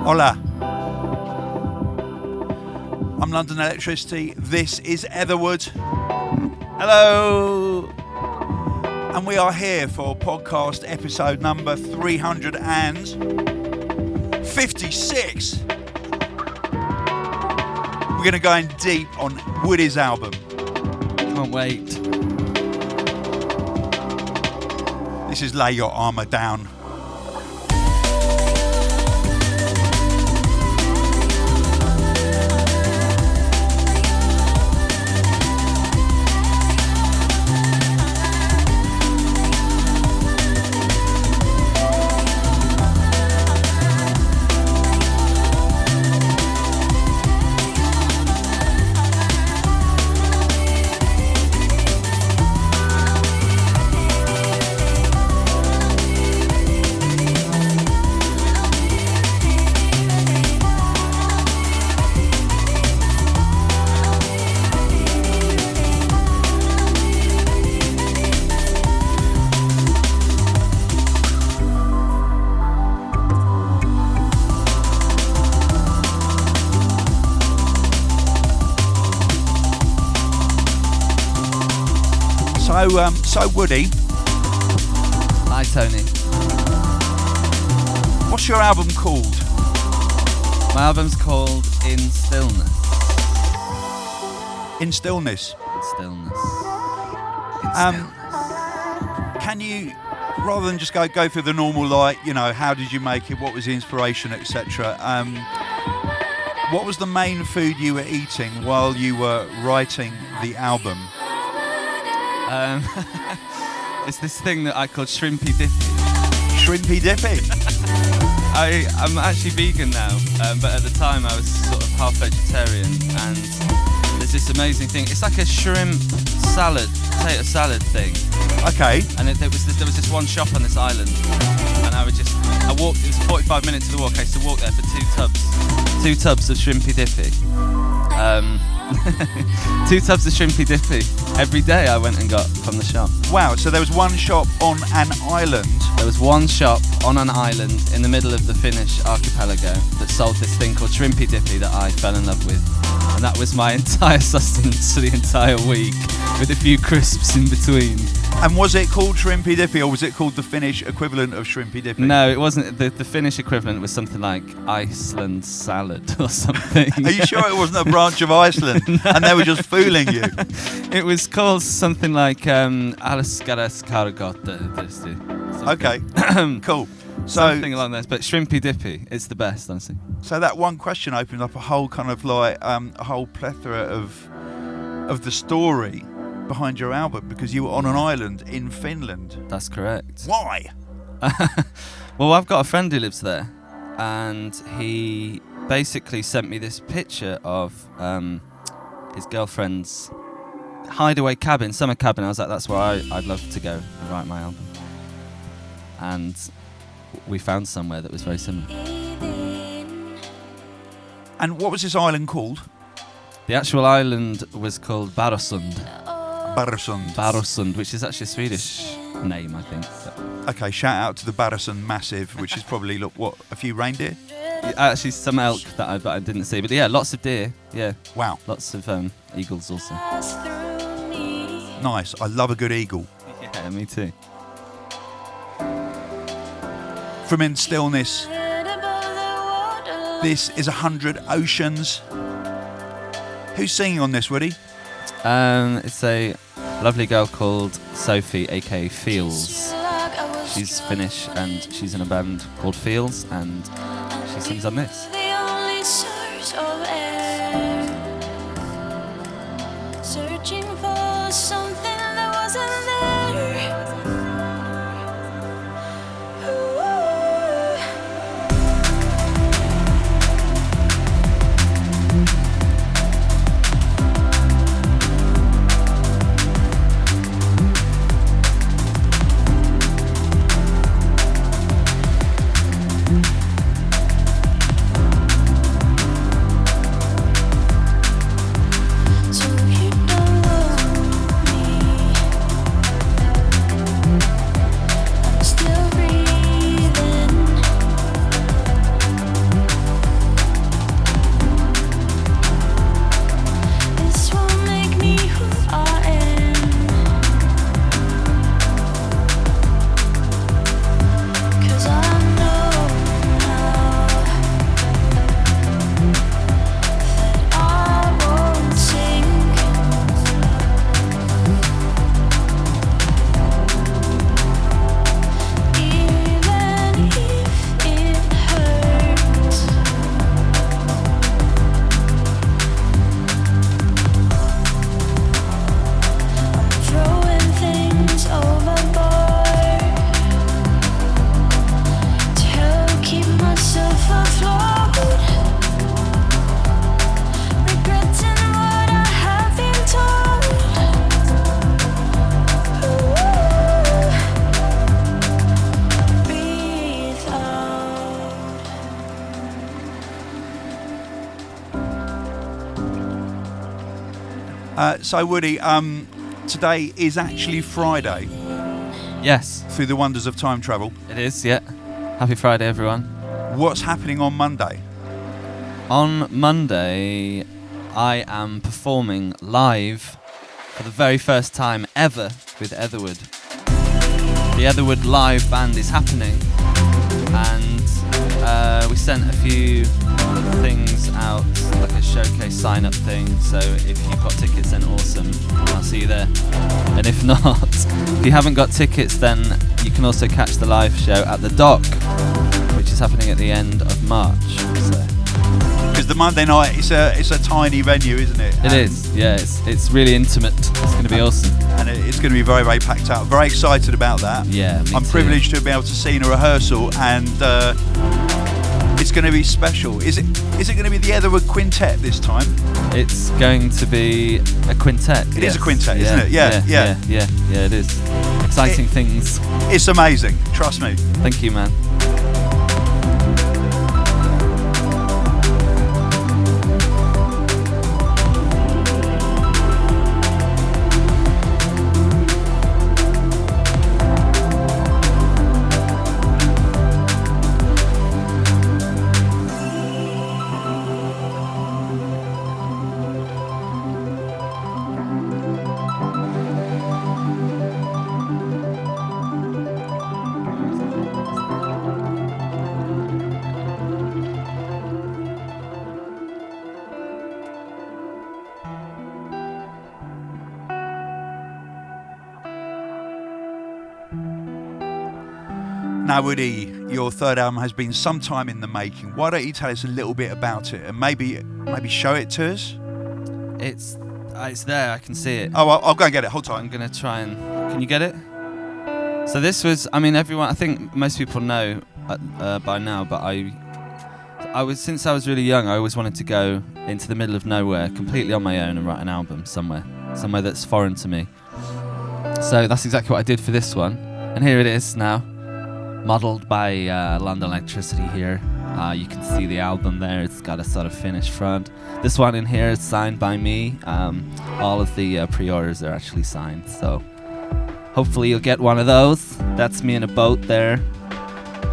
Hola. I'm London Elektricity. This is Etherwood. Hello. And we are here for podcast episode number 356. We're going to go in deep on Woody's album. Can't wait. This is Lay Your Armour Down. So Woody. Hi Tony. What's your album called? My album's called In Stillness. In Stillness. In Stillness. In Stillness. Can you, rather than just go through the normal, like, you know, how did you make it, what was the inspiration, etc. What was the main food you were eating while you were writing the album? It's this thing that I call shrimpy dippy. Shrimpy dippy? I'm actually vegan now, but at the time I was sort of half vegetarian, and there's this amazing thing. It's like a shrimp salad, potato salad thing. Okay. And there was this one shop on this island, and I walked, it was 45 minutes to the walk, I used to walk there for two tubs of shrimpy dippy. 2 tubs of shrimpy dippy every day I went and got from the shop. Wow, so there was one shop on an island. There was one shop on an island in the middle of the Finnish archipelago that sold this thing called shrimpy dippy that I fell in love with. And that was my entire sustenance for the entire week, with a few crisps in between. And was it called shrimpy dippy, or was it called the Finnish equivalent of shrimpy dippy? No, it wasn't. The Finnish equivalent was something like Iceland salad or something. Are you sure it wasn't a branch of Iceland? No. And they were just fooling you? It was called something like Alaskaras Kargotte. Okay, cool. So, something along those, but shrimpy dippy, it's the best, honestly. So that one question opened up a whole kind of like a whole plethora of the story behind your album, because you were on an island in Finland. That's correct. Why? Well, I've got a friend who lives there, and he basically sent me this picture of his girlfriend's hideaway cabin, summer cabin. I was like, that's where I'd love to go and write my album. And we found somewhere that was very similar. And what was this island called? The actual island was called Barosund. Barosund, which is actually a Swedish name, I think. Okay, shout out to the Barosund Massive, which is probably, look, what, a few reindeer? Actually, some elk that I didn't see, but yeah, lots of deer. Yeah. Wow. Lots of eagles also. Nice. I love a good eagle. Yeah, me too. From In Stillness, this is 100 Oceans. Who's singing on this, Woody? It's a lovely girl called Sophie, aka Feels. She's Finnish and she's in a band called Feels, and she sings on this. Searching for something that wasn't there. So you don't love me. So Woody, today is actually Friday. Yes, Through the wonders of time travel. it is, yeah. Happy Friday, everyone. What's happening on Monday? On Monday, I am performing live for the very first time ever with Etherwood. The Etherwood live band is happening, and we sent a few things out, like a showcase sign-up thing, so if you've got tickets then awesome, I'll see you there. And if not, if you haven't got tickets, then you can also catch the live show at the Dock, which is happening at the end of March. So. Because the Monday night, it's a tiny venue, isn't it? It is, yeah, it's really intimate. It's going to be awesome. And it's going to be very, very packed out. Very excited about that. Yeah, me I'm too. privileged to be able to see in a rehearsal, and it's going to be special. Is it going to be the Etherwood Quintet this time? It's going to be a quintet. It is a quintet, isn't it? Yeah, it is. Exciting things. It's amazing. Trust me. Thank you, man. Now, Woody, your third album has been some time in the making. Why don't you tell us a little bit about it and maybe show it to us? It's there. I can see it. Oh, I'll go and get it. Hold I'm tight. gonna try and. Can you get it? So this was. I mean, everyone. I think most people know by now, but I was since I was really young. I always wanted to go into the middle of nowhere, completely on my own, and write an album somewhere that's foreign to me. So that's exactly what I did for this one, and here it is now. Modelled by London Elektricity here. You can see the album there. It's got a sort of finished front. This one in here is signed by me. All of the pre-orders are actually signed, so hopefully you'll get one of those. That's me in a boat there.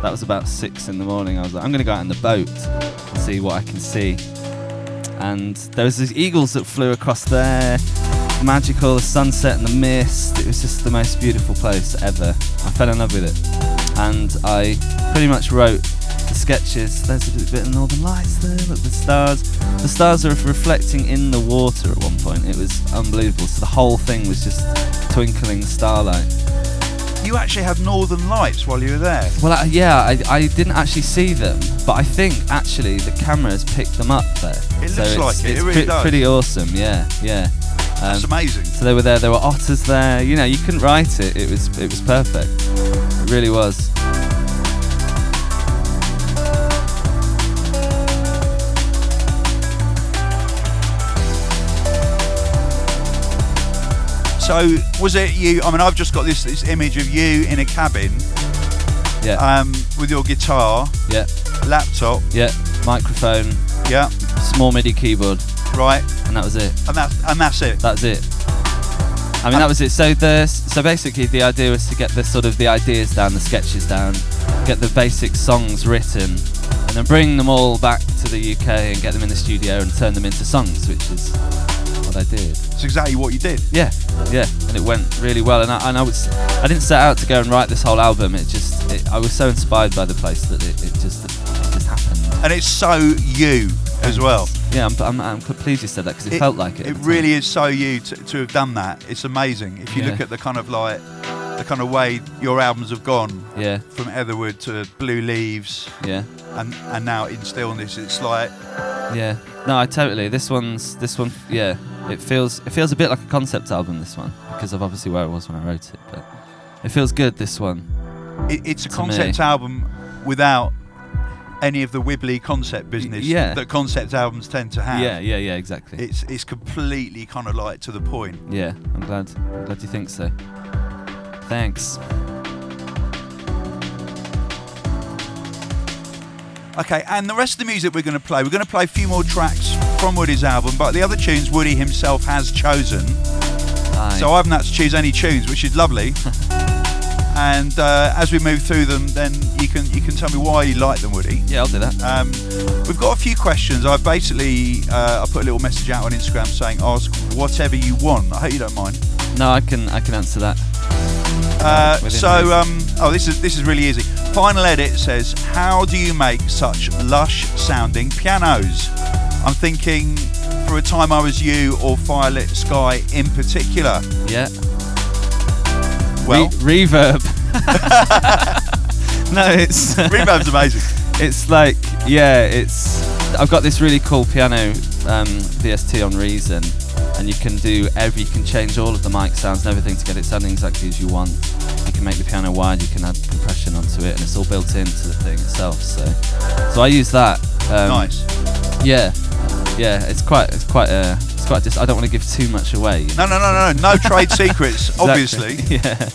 That was about 6 in the morning. I was like, I'm going to go out in the boat and see what I can see. And there was these eagles that flew across there. Magical, the sunset and the mist. It was just the most beautiful place ever. I fell in love with it. And I pretty much wrote the sketches. There's a bit of Northern Lights there, look, the stars. The stars are reflecting in the water at one point. It was unbelievable. So the whole thing was just twinkling starlight. You actually had Northern Lights while you were there. Well, I didn't actually see them, but I think actually the cameras picked them up there. It looks like it. It really does. Pretty awesome. Yeah. That's amazing. So they were there. There were otters there. You know, you couldn't write it. It was perfect. It really was. So was it you? I mean, I've just got this image of you in a cabin. Yeah. With your guitar. Yeah. Laptop. Yeah. Microphone. Yeah. Small MIDI keyboard. Right. And that was it. And that's it. That's it. I mean, that was it. So basically the idea was to get the ideas down, the sketches down, get the basic songs written, and then bring them all back to the UK and get them in the studio and turn them into songs, which is what I did. It's exactly what you did. Yeah, and it went really well. And I didn't set out to go and write this whole album. I was so inspired by the place that it just happened. And it's so you as well. Yeah, I'm pleased you said that because it felt like it. It really is so you to have done that. It's amazing. If you look at the kind of way your albums have gone. Yeah. From Etherwood to Blue Leaves. Yeah. And now In Stillness, it's like. Yeah. No, I totally. This one. Yeah. It feels a bit like a concept album. This one because of obviously where I was when I wrote it, but it feels good. This one. It's a concept album without any of the wibbly concept business that concept albums tend to have. Yeah, exactly. It's completely kind of like to the point. Yeah, I'm glad you think so. Thanks. Okay, and the rest of the music we're going to play a few more tracks from Woody's album, but the other tunes Woody himself has chosen. Aye. So I haven't had to choose any tunes, which is lovely. And as we move through them, then you can tell me why you like them, Woody. Yeah, I'll do that. We've got a few questions. I basically I put a little message out on Instagram saying ask whatever you want. I hope you don't mind. No, I can answer that. This is really easy. Final edit says, how do you make such lush sounding pianos? I'm thinking for a time I was you or Firelit Sky in particular. Yeah. Well, reverb. No, it's reverb's amazing. It's like, yeah, I've got this really cool piano VST on Reason, and you can change all of the mic sounds and everything to get it sounding exactly as you want. You can make the piano wide, you can add compression onto it, and it's all built into the thing itself. So I use that. Nice. Yeah. It's quite. I don't want to give too much away. You know? No trade secrets, obviously. Yeah.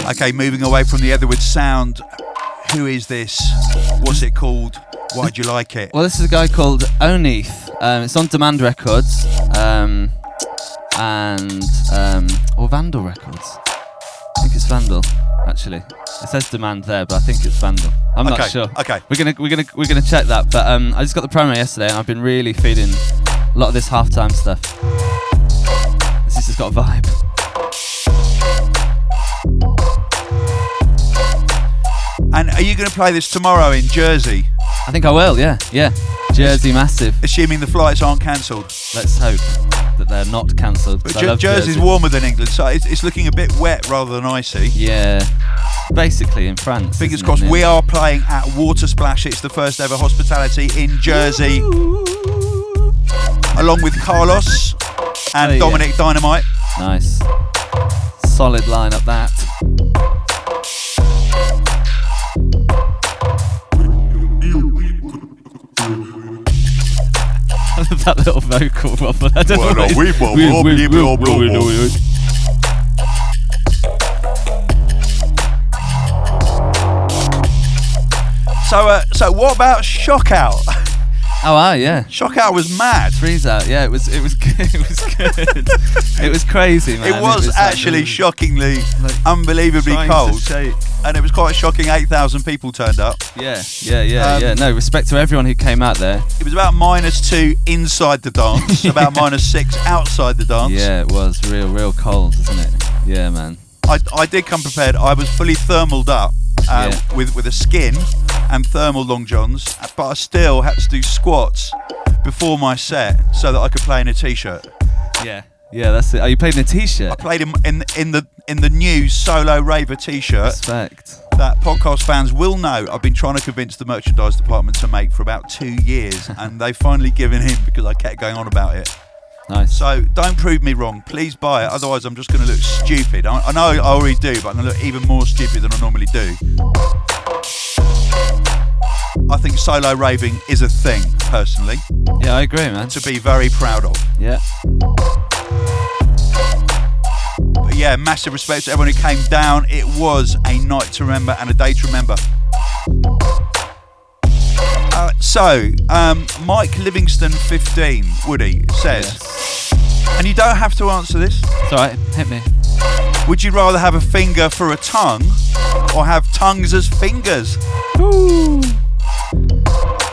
Okay, moving away from the Etherwood sound, who is this? What's it called? Why do you like it? Well, this is a guy called Owneath. It's on Demand Records or Vandal Records. I think it's Vandal, actually. It says Demand there, but I think it's Vandal. I'm not sure. Okay. We're gonna check that. But I just got the promo yesterday, and I've been really feeling a lot of this halftime stuff. This has just got a vibe. And are you going to play this tomorrow in Jersey? I think I will, yeah. Jersey massive. Assuming the flights aren't cancelled. Let's hope that they're not cancelled. But Jersey's warmer than England, so it's looking a bit wet rather than icy. Yeah. Basically in France. Fingers crossed. We are playing at Water Splash. It's the first ever hospitality in Jersey. Along with Carlos and Dominic Dynamite. Nice. Solid lineup that. I love that little vocal wobble. I don't know So what about Shock Out? Yeah. Shock Out was mad. Freeze Out, yeah, it was good. It was good. It was crazy, man. It was actually shockingly, unbelievably cold. And it was quite shocking, 8,000 people turned up. Yeah. No, respect to everyone who came out there. It was about -2 inside the dance, about -6 outside the dance. Yeah, it was real cold, isn't it? Yeah, man. I did come prepared. I was fully thermaled up with a skin and thermal long johns, but I still had to do squats before my set so that I could play in a t-shirt. Yeah, that's it. Are you playing in a t-shirt? I played in the new Solo Raver t-shirt. Respect. That podcast fans will know I've been trying to convince the merchandise department to make for about 2 years, and they've finally given in because I kept going on about it. Nice. So don't prove me wrong. Please buy it. Otherwise, I'm just going to look stupid. I know I already do, but I'm going to look even more stupid than I normally do. I think solo raving is a thing, personally. Yeah, I agree, man. To be very proud of. Yeah. But yeah, massive respect to everyone who came down. It was a night to remember and a day to remember. Mike Livingston 15, Woody, says, and you don't have to answer this. It's alright, hit me. Would you rather have a finger for a tongue or have tongues as fingers? Ooh.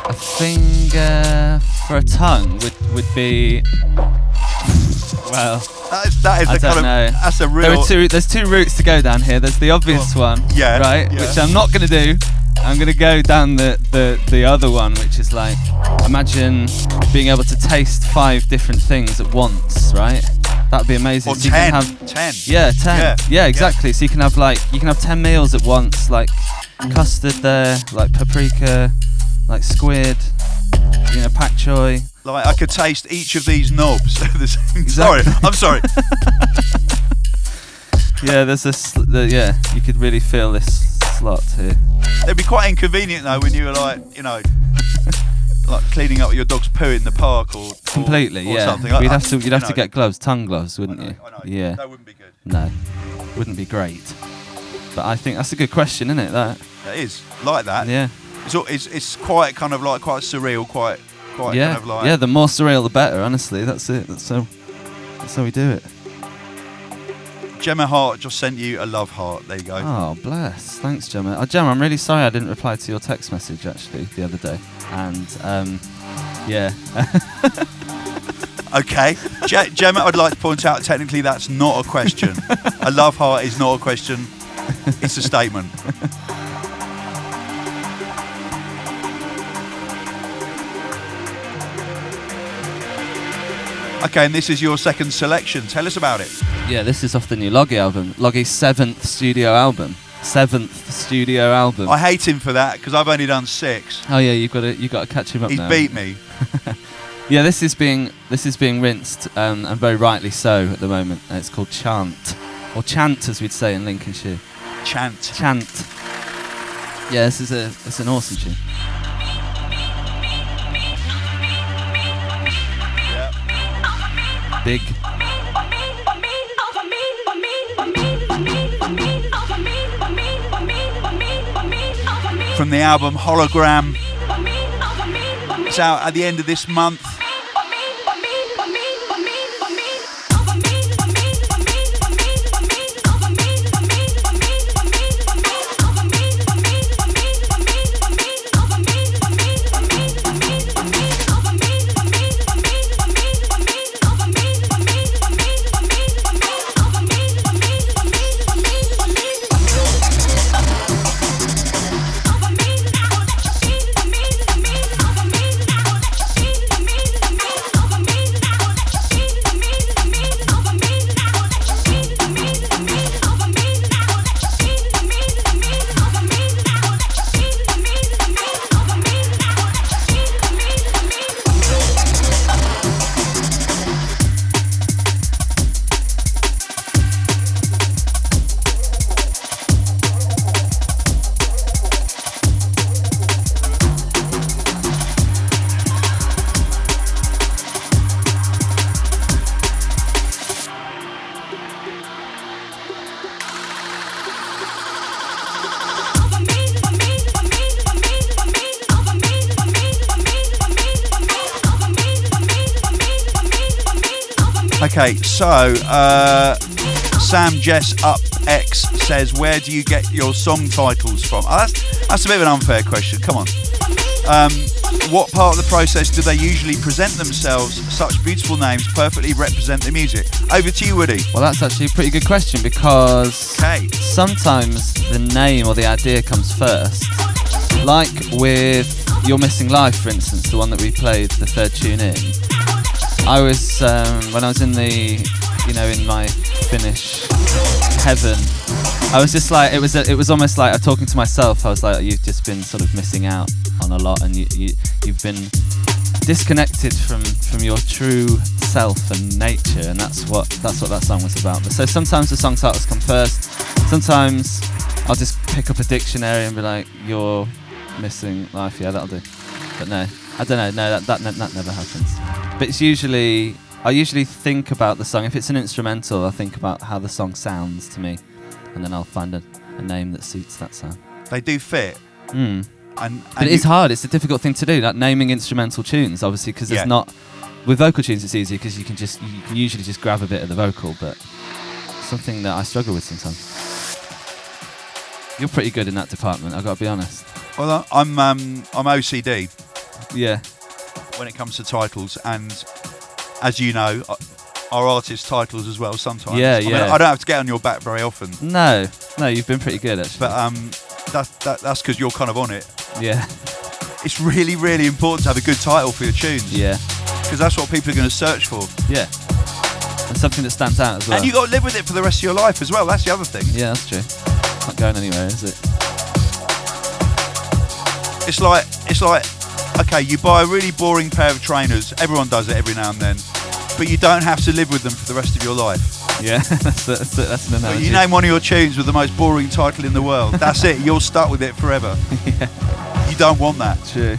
A finger for a tongue would be, well, that is I don't know. That's a real. There's two routes to go down here. There's the obvious one, right, which I'm not going to do. I'm going to go down the other one, which is like, imagine being able to taste 5 different things at once, right? That'd be amazing. Or so 10. You can have 10. Yeah, 10. Yeah, exactly. Yeah. So you can have 10 meals at once, like custard there, like paprika, like squid, pak choy, Like I could taste each of these knobs. Sorry, I'm sorry. Yeah, there's this. Yeah, you could really feel this slot here. It'd be quite inconvenient though when you were like, you know, like cleaning up your dog's poo in the park or completely, or yeah. something. You'd have to get gloves, tongue gloves, wouldn't you? I know. Yeah. That wouldn't be good. No, wouldn't be great. But I think that's a good question, isn't it? That. It is like that. Yeah. It's quite kind of like quite surreal, quite yeah. kind of like. Yeah, the more surreal the better. Honestly, that's it. That's how we do it. Gemma Hart just sent you a love heart. There you go. Oh, bless. Thanks, Gemma. Gemma, I'm really sorry I didn't reply to your text message actually the other day. And yeah. Okay, Gemma, I'd like to point out technically that's not a question. A love heart is not a question. It's a statement. Okay, and this is your second selection. Tell us about it. Yeah, this is off the new Loggy album. Loggy's 7th studio album. 7th studio album. I hate him for that because I've only done 6. Oh yeah, you got to catch him up He's now. beat me. Yeah, this is being rinsed, and very rightly so at the moment. And it's called Chant, or Chant as we'd say in Lincolnshire. Chant. Yeah, it's an awesome tune. Yeah. Big. From the album Hologram. It's out at the end of this month. Okay, so Sam Jess Up X says, where do you get your song titles from? Oh, that's a bit of an unfair question. Come on. What part of the process do they usually present themselves? Such beautiful names perfectly represent the music. Over to you, Woody. Well, that's actually a pretty good question because sometimes the name or the idea comes first. Like with You're Missing Life, for instance, the one that we played, the third tune in. I was when I was in in my Finnish heaven, I was just like, it was almost like I'm talking to myself. I was like, you've just been sort of missing out on a lot, and you've been disconnected from your true self and nature, and that's what that song was about. But so sometimes the song titles come first. Sometimes I'll just pick up a dictionary and be like, you're missing life. Yeah, that'll do. But no, I don't know. No, that never happens. But I usually think about the song. If it's an instrumental, I think about how the song sounds to me, and then I'll find a name that suits that sound. They do fit. But it is hard. It's a difficult thing to do, like naming instrumental tunes, obviously, because there's not. With vocal tunes, it's easy because you can usually just grab a bit of the vocal, but something that I struggle with sometimes. You're pretty good in that department, I've got to be honest. Well, I'm OCD. Yeah. When it comes to titles, and as you know, our artists' titles as well sometimes. Yeah, I mean, yeah. I don't have to get on your back very often. No, you've been pretty good actually. But that's because you're kind of on it. Yeah. It's really, really important to have a good title for your tunes. Yeah. Because that's what people are going to search for. Yeah. And something that stands out as well. And you got to live with it for the rest of your life as well. That's the other thing. Yeah, that's true. Not going anywhere, is it? It's like okay, you buy a really boring pair of trainers. Everyone does it every now and then, but you don't have to live with them for the rest of your life. Yeah, that's an analogy. You name one of your tunes with the most boring title in the world. That's it. You're stuck with it forever. Yeah. You don't want that. True.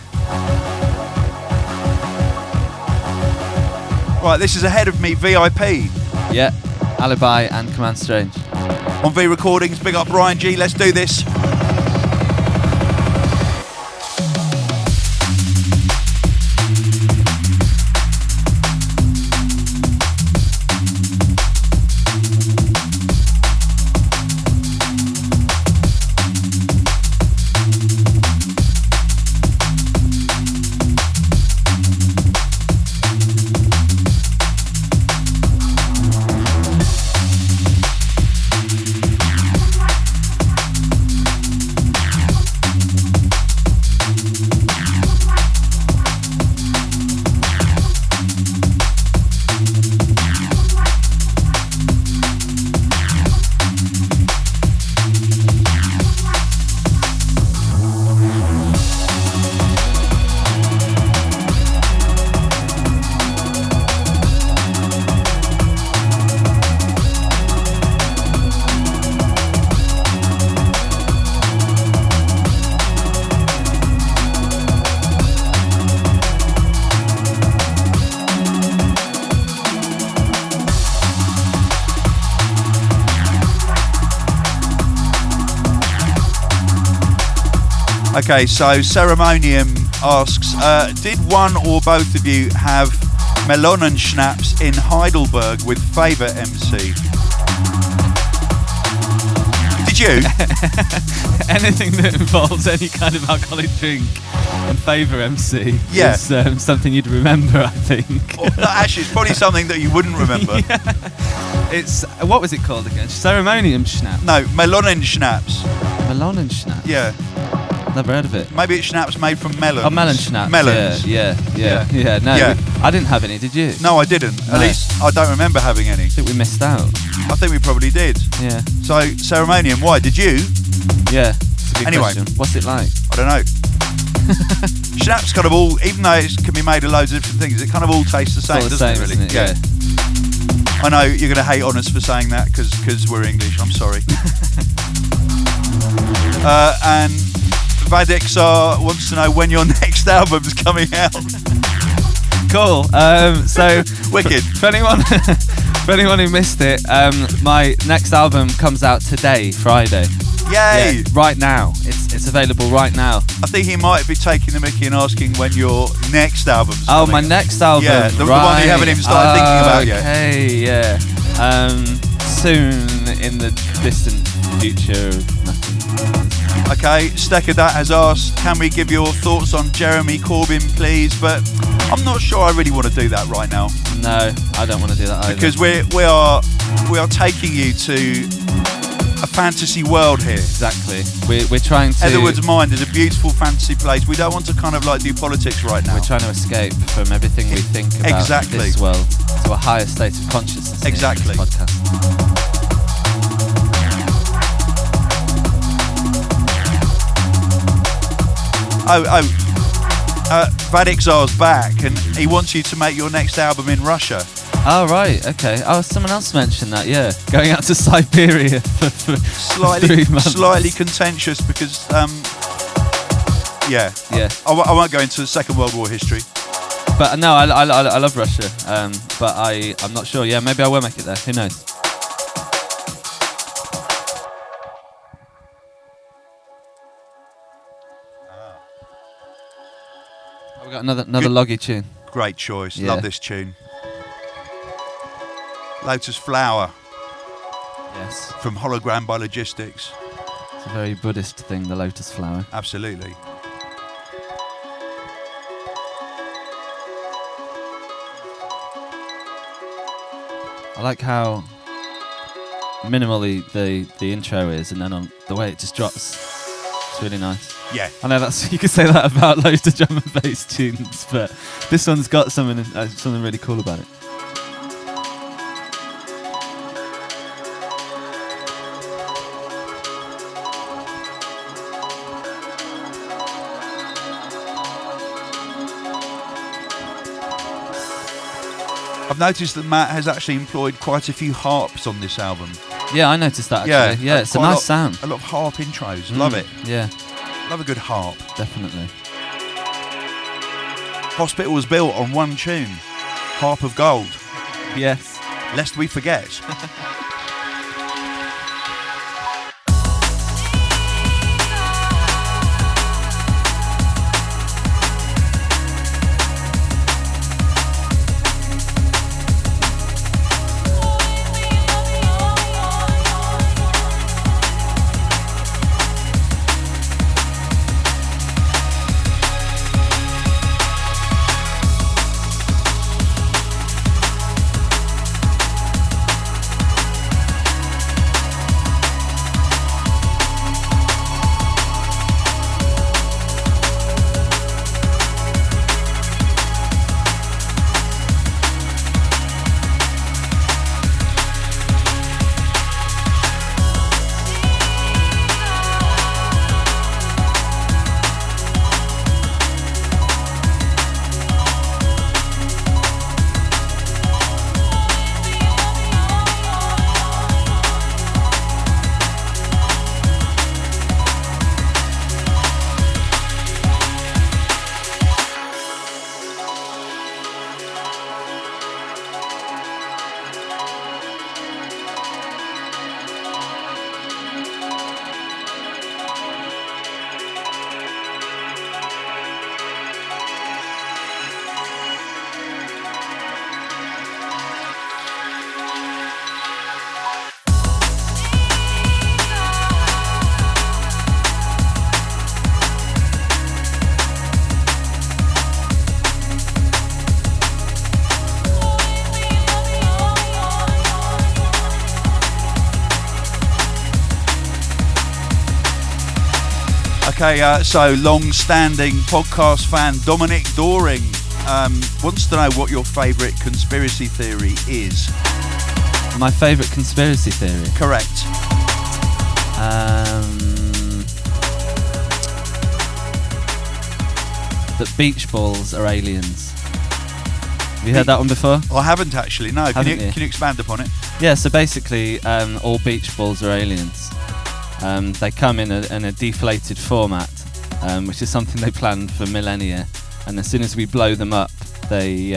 Right, this is Ahead of Me VIP. Yeah, Alibi and Command Strange. On V Recordings, big up Ryan G. Let's do this. Okay, so Ceremonium asks, did one or both of you have Melonen Schnapps in Heidelberg with Favour MC? Did you? Anything that involves any kind of alcoholic drink and Favour MC is something you'd remember, I think. Well, no, actually, it's probably something that you wouldn't remember. Yeah. It's, what was it called again? Ceremonium Schnapp? No, Melonen Schnapps. Melonen Schnapp? Yeah. Never heard of it. Maybe it's schnapps made from melons. Oh, melon schnapps. Melons. Yeah. No, Yeah. I didn't have any, did you? No, I didn't. No. At least I don't remember having any. I think we missed out. I think we probably did. Yeah. So, Ceremonium, why? Did you? Yeah. It's a good Anyway. question. What's it like? I don't know. Schnapps kind of all, even though it can be made of loads of different things, it kind of all tastes the same, It's all the doesn't same, it, really? isn't it? Yeah. I know you're going to hate on us for saying that because we're English. I'm sorry. And Vadexar wants to know when your next album's coming out. Cool. So Wicked. For anyone who missed it, my next album comes out today, Friday. Yay! Yeah, right now. It's available right now. I think he might be taking the mickey and asking when your next album's Oh, coming my out. next album. Yeah, the right. one you haven't even started thinking about yet. Okay, yeah. Soon in the distant future. Nothing. Okay, Steckadat has asked, can we give your thoughts on Jeremy Corbyn, please? But I'm not sure I really want to do that right now. No, I don't want to do that either. Because we are taking you to a fantasy world here. Exactly. We're trying to... Etherwood's mind is a beautiful fantasy place. We don't want to kind of like do politics right now. We're trying to escape from everything we think about Exactly. this world to a higher state of consciousness. Exactly. In this podcast. Vadixar's back and he wants you to make your next album in Russia. Oh, right, okay. Oh, someone else mentioned that, yeah. Going out to Siberia for 3 months. Slightly contentious because, yeah. Yeah. I won't go into the Second World War history. But no, I love Russia. But I'm not sure. Yeah, maybe I will make it there. Who knows? Oh, we got another Loggy tune. Great choice. Yeah. Love this tune. Lotus Flower Yes. from Hologram by Logistics. It's a very Buddhist thing, the Lotus Flower. Absolutely. I like how minimally the intro is, and then on the way it just drops. It's really nice. Yeah. I know that's you could say that about loads of drum and bass tunes, but this one's got something really cool about it. I've noticed that Matt has actually employed quite a few harps on this album. Yeah, I noticed that actually. Yeah, it's a quite nice lot, sound. A lot of harp intros. Love it. Yeah. Love a good harp. Definitely. Hospital was built on one tune, Harp of Gold. Yes. Lest we forget. Okay, so long-standing podcast fan Dominic Doring wants to know what your favourite conspiracy theory is. My favourite conspiracy theory? Correct. That beach balls are aliens. Have you heard that one before? I haven't actually, no. Can Haven't you? you expand upon it? Yeah, so basically all beach balls are aliens. They come in a deflated format, which is something they planned for millennia, and as soon as we blow them up, they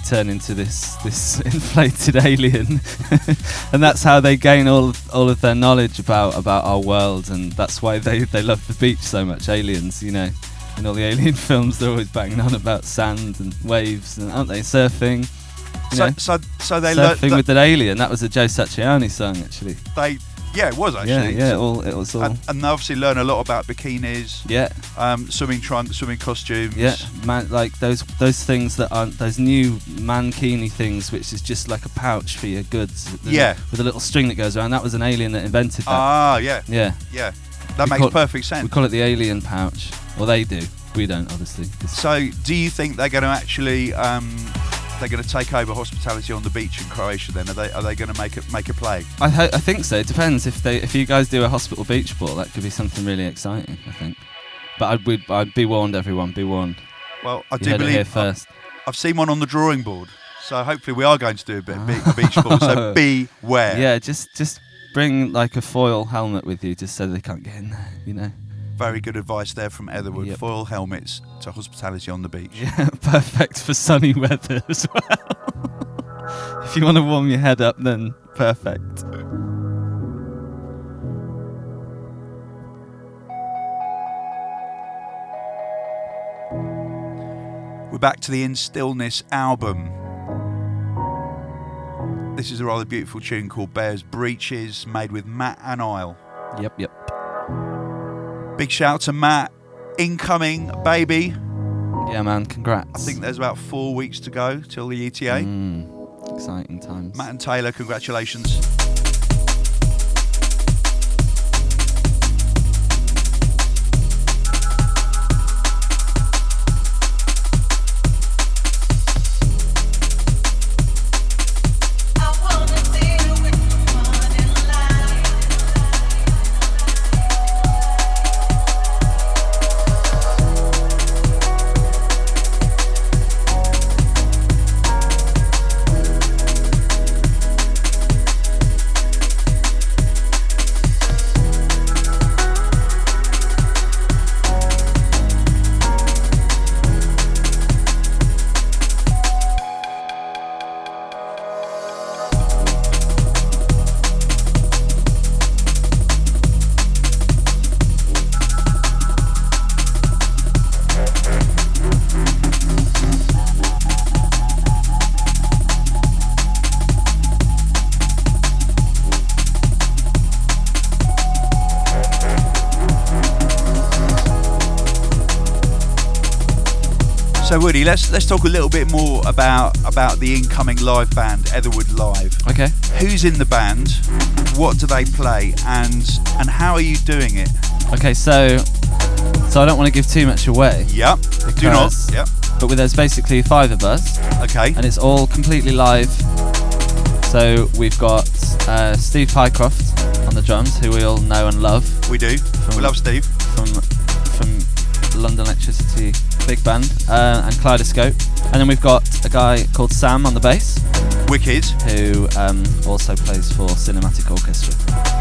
turn into this inflated alien, and that's how they gain all of their knowledge about our world, and that's why they love the beach so much. Aliens, you know, in all the alien films, they're always banging on about sand and waves, and aren't they? Surfing. So they surfing with an alien. That was a Joe Satriani song, actually. Yeah, it was actually. Yeah, it was all. And they obviously learn a lot about bikinis. Yeah. Swimming trunks, swimming costumes. Yeah, like those things that aren't those new mankini things, which is just like a pouch for your goods. With a little string that goes around. That was an alien that invented that. Ah, yeah. Yeah. Yeah. That makes perfect sense. We call it the alien pouch. Well, they do. We don't, obviously. So, do you think they're going to actually? They're going to take over hospitality on the beach in Croatia. Then are they going to make a play? I think so. It depends if you guys do a hospital beach ball, that could be something really exciting. I think, but I'd be warned, everyone. Be warned. Well, I you do heard believe it here first. I've seen one on the drawing board, so hopefully we are going to do a bit of beach ball. So beware. Yeah, just bring like a foil helmet with you, just so they can't get in there. You know. Very good advice there from Etherwood. Yep. Foil helmets to hospitality on the beach. Yeah, perfect for sunny weather as well. If you want to warm your head up, then perfect. We're back to the In Stillness album. This is a rather beautiful tune called Bear's Breeches, made with Matt Anile. Yep. Big shout to Matt. Incoming, baby. Yeah, man, congrats. I think there's about 4 weeks to go till the ETA. Exciting times. Matt and Taylor, congratulations. So Woody, let's talk a little bit more about the incoming live band, Etherwood Live. Okay. Who's in the band? What do they play? And how are you doing it? Okay, so I don't want to give too much away. Yep. Do not. Yep. But there's basically 5 of us. Okay. And it's all completely live. So we've got Steve Pycroft on the drums, who we all know and love. We do. We love Steve. From London Elektricity big band, and Kaleidoscope. And then we've got a guy called Sam on the bass. Wicked. Who also plays for Cinematic Orchestra.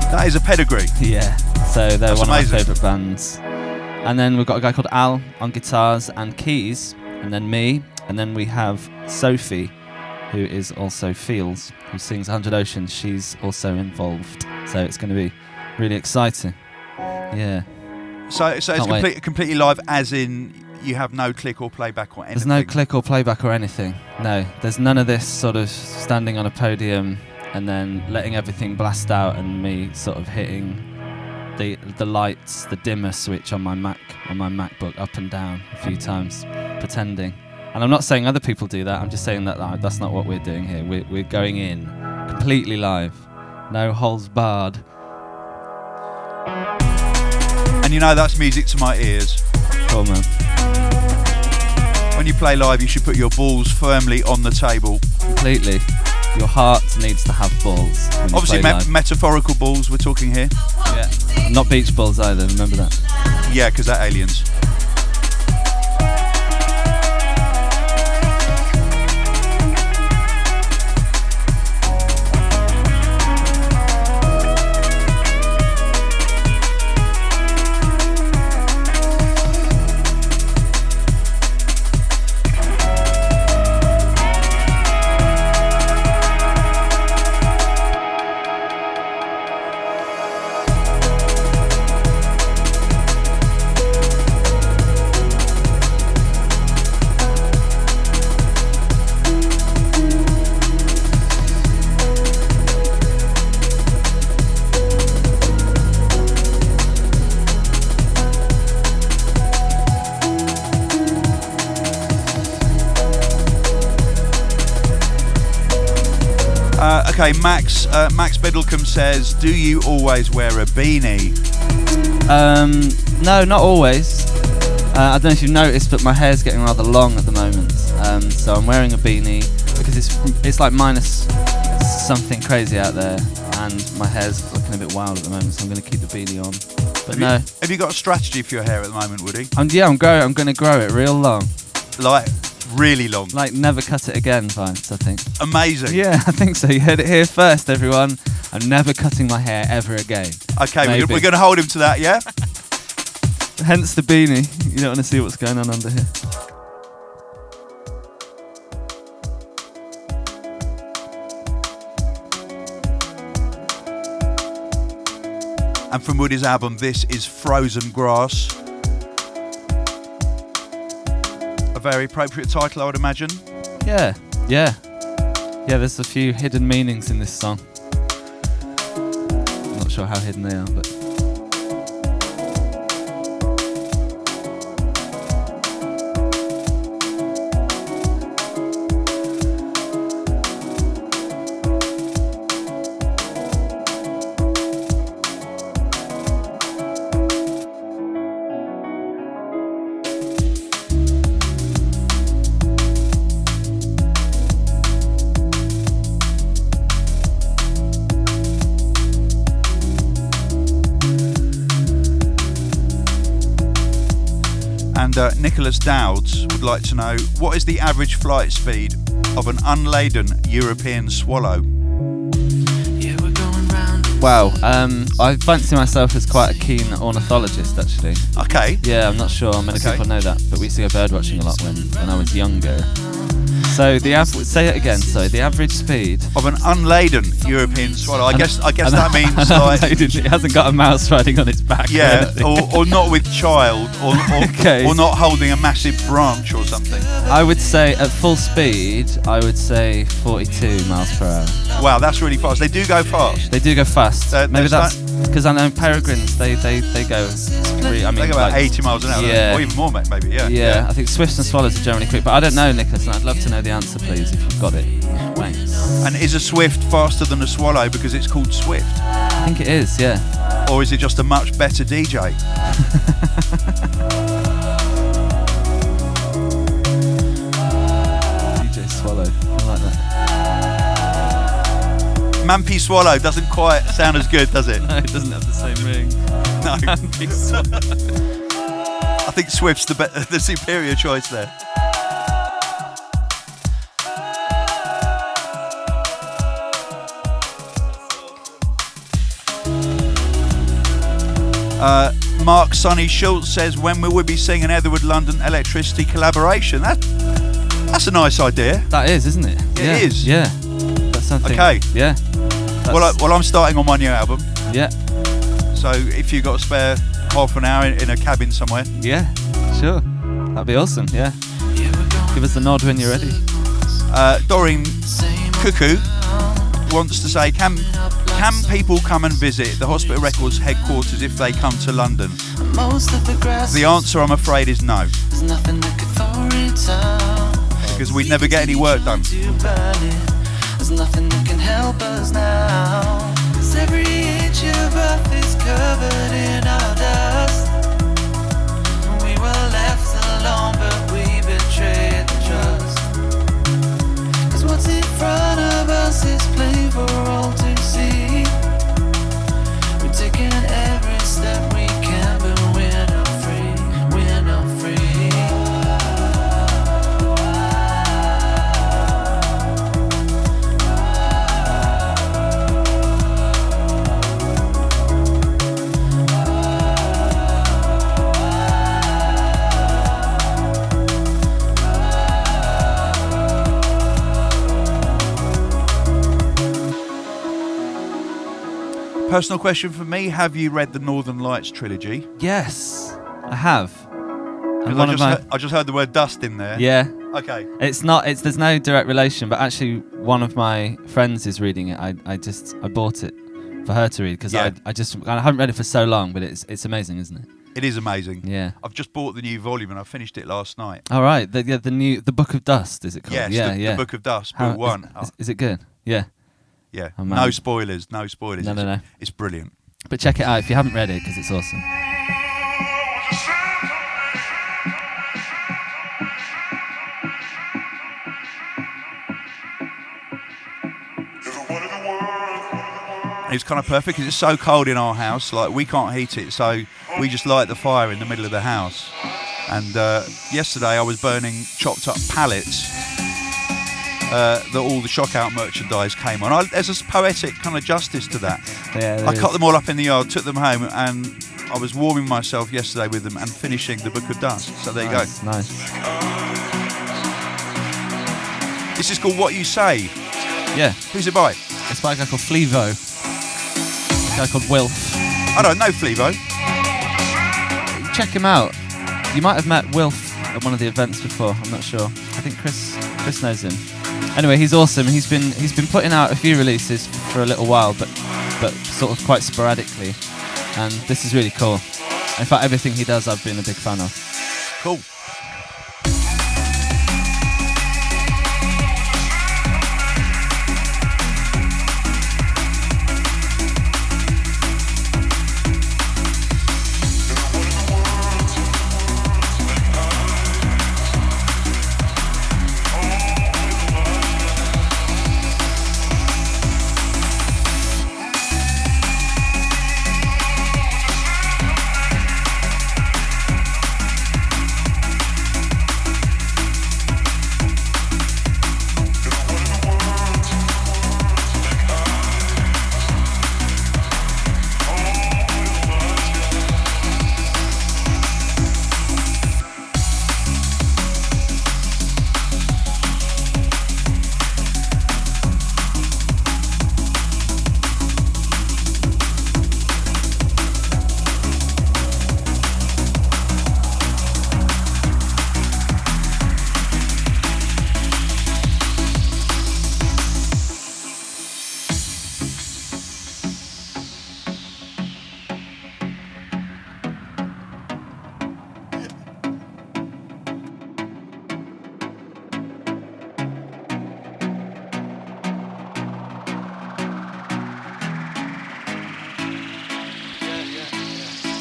That is a pedigree. Yeah. So they're That's one amazing. of my favourite bands. And then we've got a guy called Al on guitars and keys, and then me, and then we have Sophie, who is also Fields, who sings 100 Oceans. She's also involved, so it's going to be really exciting. Yeah. So it's completely live, as in you have no click or playback or anything? There's no click or playback or anything. No, there's none of this sort of standing on a podium and then letting everything blast out and me sort of hitting the lights, the dimmer switch on my MacBook up and down a few times, pretending. And I'm not saying other people do that. I'm just saying that that's not what we're doing here. We're going in completely live, no holds barred. And you know that's music to my ears. Cool, man. When you play live, you should put your balls firmly on the table. Completely. Your heart needs to have balls. Obviously, metaphorical balls we're talking here. Yeah. Not beach balls either, remember that? Yeah, because they're aliens. Okay, Max Biddlecombe says, do you always wear a beanie? No, not always. I don't know if you've noticed, but my hair's getting rather long at the moment. So I'm wearing a beanie because it's like minus something crazy out there, and my hair's looking a bit wild at the moment, so I'm going to keep the beanie on. But Have you got a strategy for your hair at the moment, Woody? I'm going to grow it real long. Like, really long? Like, never cut it again vibes, I think. Amazing. Yeah, I think so. You heard it here first, everyone. I'm never cutting my hair ever again. Okay, we're going to hold him to that, yeah? Hence the beanie. You don't want to see what's going on under here. And from Woody's album, this is Frozen Grass. A very appropriate title, I would imagine. Yeah, there's a few hidden meanings in this song. I'm not sure how hidden they are, but... Nicholas Dowds would like to know, what is the average flight speed of an unladen European swallow? Wow, I fancy myself as quite a keen ornithologist, actually. Okay. Yeah, I'm not sure many people know that, but we used to go bird watching a lot when I was younger. So say it again. So the average speed of an unladen European swallow. I guess that means like it hasn't got a mouse riding on its back. Yeah, or not with child, or not holding a massive branch or something. I would say at full speed, I would say 42 miles per hour. Wow, that's really fast. They do go fast. They do go fast. Maybe that's because I know peregrines. They go I mean, They go about like, 80 miles an hour, yeah. or even more, maybe. Yeah. Yeah, I think swifts and swallows are generally quick, but I don't know, Nicholas, and I'd love to know the answer, please, if you've got it. Thanks. And is a swift faster than a swallow because it's called Swift, I think it is, yeah. or is it just a much better DJ? DJ Swallow, I like that. Mampy Swallow doesn't quite sound as good, does it? No, it doesn't have the same ring. No. Mampy Swallow. I think Swift's the superior choice there. Mark Sonny Schultz says, when will we be seeing an Etherwood London Elektricity collaboration? That's a nice idea. That is, isn't it? Yeah, it is. Yeah. That's something. Okay. Yeah. Well, I'm starting on my new album. Yeah. So if you've got a spare half an hour in a cabin somewhere. Yeah. Sure. That'd be awesome. Yeah. Give us the nod when you're ready. Doreen Cuckoo wants to say, can people come and visit the Hospital Records headquarters if they come to London? The answer, I'm afraid, is no. Because we'd never get any work done. There's nothing that can help us now. 'Cause every inch of earth is covered in our dust. We were left alone, but we betrayed the trust. 'Cause what's in front of us is plain for all to see. We're taking every step we can, but we're not free. We're not free. Personal question for me, have you read the Northern Lights trilogy? Yes, I have. And Because I just heard the word dust in there. Yeah. Okay. It's not. There's no direct relation, but actually, one of my friends is reading it. I bought it for her to read because Yeah. I haven't read it for so long, but it's amazing, isn't it? It is amazing. Yeah. I've just bought the new volume and I finished it last night. All right. The Book of Dust, is it called? Yes, Yeah. the Book of Dust, How- book one. Is it good? Yeah. Yeah. Oh, man. No spoilers. No. It's brilliant. But check it out if you haven't read it because it's awesome. And it's kind of perfect because it's so cold in our house. Like, we can't heat it, so we just light the fire in the middle of the house. And yesterday I was burning chopped up pallets that all the Shock Out merchandise came on. There's a poetic kind of justice to that. Yeah, I cut them all up in the yard, took them home, and I was warming myself yesterday with them and finishing the Book of Dust. So there you go. Nice. This is called What You Say. Yeah. Who's it by? It's by a guy called Fliwo. A guy called Wilf. I don't know Fliwo. Check him out. You might have met Wilf at one of the events before. I'm not sure. I think Chris knows him. Anyway, he's awesome. He's been putting out a few releases for a little while, but sort of quite sporadically. And this is really cool. In fact, everything he does, I've been a big fan of. Cool.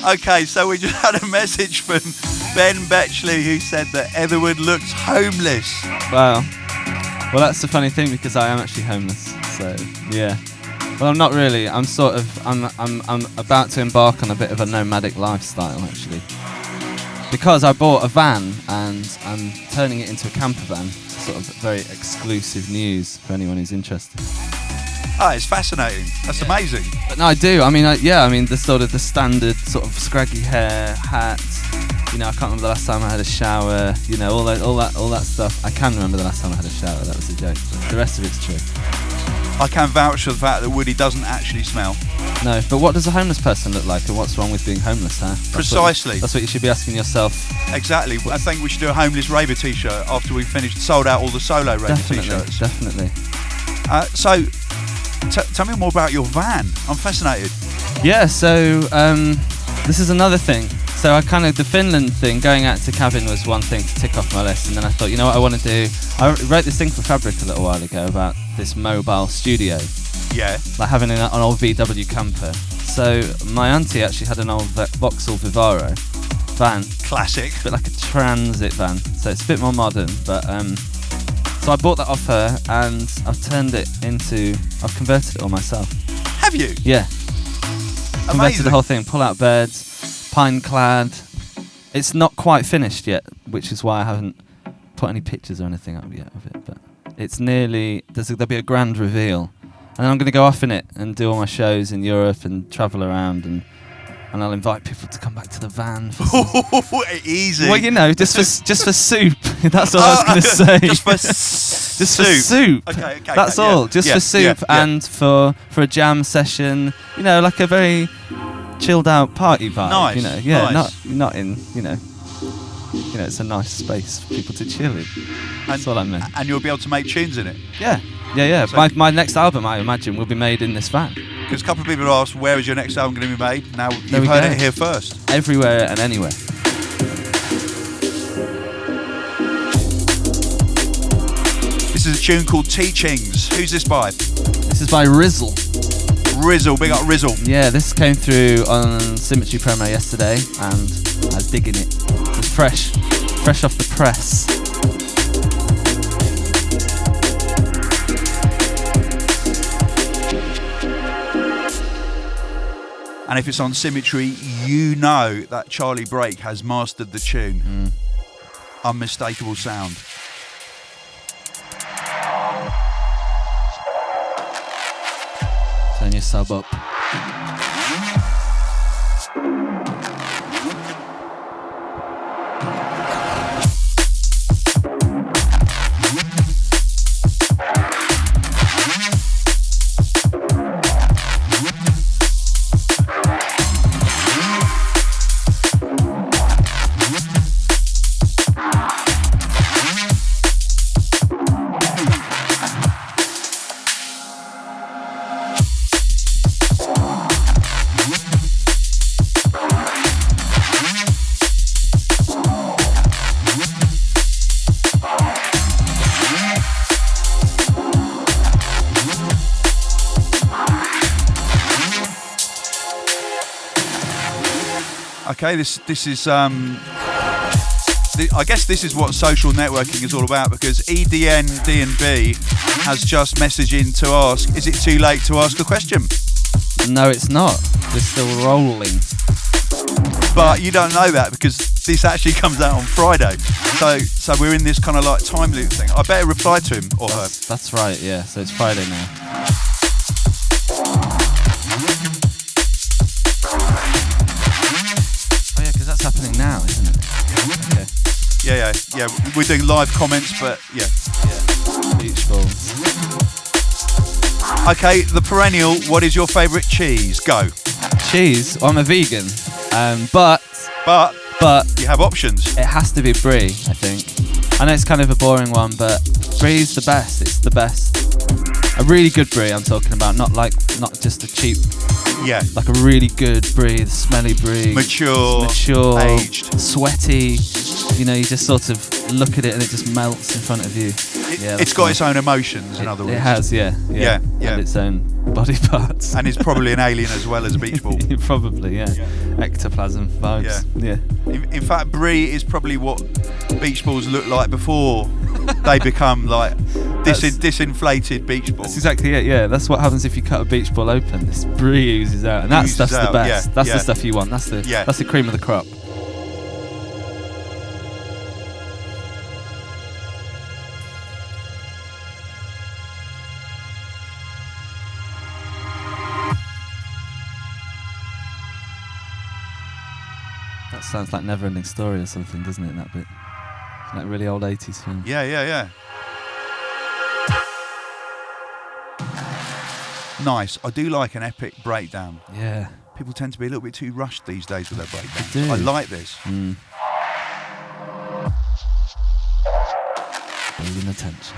Okay, so we just had a message from Ben Betchley who said that Etherwood looks homeless. Wow. Well, that's the funny thing because I am actually homeless. So yeah. Well, I'm not really. I'm sort of. I'm about to embark on a bit of a nomadic lifestyle actually. Because I bought a van and I'm turning it into a camper van. Sort of very exclusive news for anyone who's interested. Oh, it's fascinating. That's amazing. But no, I do. I mean, the sort of the standard sort of scraggy hair, hat. You know, I can't remember the last time I had a shower. You know, all that stuff. I can remember the last time I had a shower. That was a joke. The rest of it's true. I can vouch for the fact that Woody doesn't actually smell. No, but what does a homeless person look like, and what's wrong with being homeless, huh? Precisely. That's what you should be asking yourself. Exactly. I think we should do a homeless raver t-shirt after we've sold out all the solo raver t-shirts. Definitely. So, tell me more about your van. I'm fascinated. Yeah. So this is another thing. So I the Finland thing, going out to cabin was one thing to tick off my list, and then I thought, you know what I want to do? I wrote this thing for Fabric a little while ago about this mobile studio. Yeah. Like having an old VW camper. So my auntie actually had an old Vauxhall Vivaro van. Classic. A bit like a transit van. So it's a bit more modern, but so I bought that off her and I've converted it all myself. Have you? Yeah. Amazing. Converted the whole thing, pull out beds, pine clad. It's not quite finished yet, which is why I haven't put any pictures or anything up yet of it, but it's nearly, there'll be a grand reveal. And then I'm going to go off in it and do all my shows in Europe and travel around, and I'll invite people to come back to the van. For Easy. Well, you know, just for soup. That's all I was going to say. Just for soup. Okay. That's all. Just for soup and for a jam session. You know, like a very chilled out party vibe. Nice. You know, yeah, nice. not in, you know, it's a nice space for people to chill in. That's all I meant. And you'll be able to make tunes in it. Yeah. So my next album, I imagine, will be made in this van. Because a couple of people have asked, where is your next album going to be made? Now There you've we heard go. it here first. Everywhere and anywhere. This is a tune called Teachings. Who's this by? This is by Rizzle. Rizzle, big up Rizzle. Yeah, this came through on Symmetry promo yesterday, and I was digging it. It's fresh off the press. And if it's on Symmetry, you know that Charlie Brake has mastered the tune. Unmistakable sound. Turn your sub up. Okay, this is I guess this is what social networking is all about, because EDN D&B has just messaged in to ask, is it too late to ask a question? No, it's not. We're still rolling. But you don't know that because this actually comes out on Friday. So we're in this kind of like time loop thing. I better reply to him or her. That's right, yeah. So it's Friday now. Oh yeah, because that's happening now, isn't it? Okay. Yeah. We're doing live comments, but yeah. Beach balls. Okay, the perennial, what is your favourite cheese? Go. Cheese? Well, I'm a vegan. But you have options. it has to be brie, I think. I know it's kind of a boring one, but brie's the best. It's the best. A really good brie I'm talking about, not just a cheap. Yeah. Like a really good brie, the smelly brie. Mature, aged, sweaty. You know, you just sort of look at it and it just melts in front of you. It's got its own emotions, in other words. It has, yeah. Yeah. And its own body parts. And is probably an alien as well as a beach ball. Probably, yeah. Ectoplasm vibes. Yeah. In fact, Brie is probably what beach balls look like before they become like disinflated beach balls. That's exactly it, yeah. That's what happens if you cut a beach ball open. This brie oozes out, and that stuff's the best. Yeah, that's the stuff you want. That's the cream of the crop. That sounds like Never Ending Story or something, doesn't it, that bit? Like really old 80s film. Yeah. Nice. I do like an epic breakdown. Yeah. People tend to be a little bit too rushed these days with their breakdowns. They do. I like this. Building attention.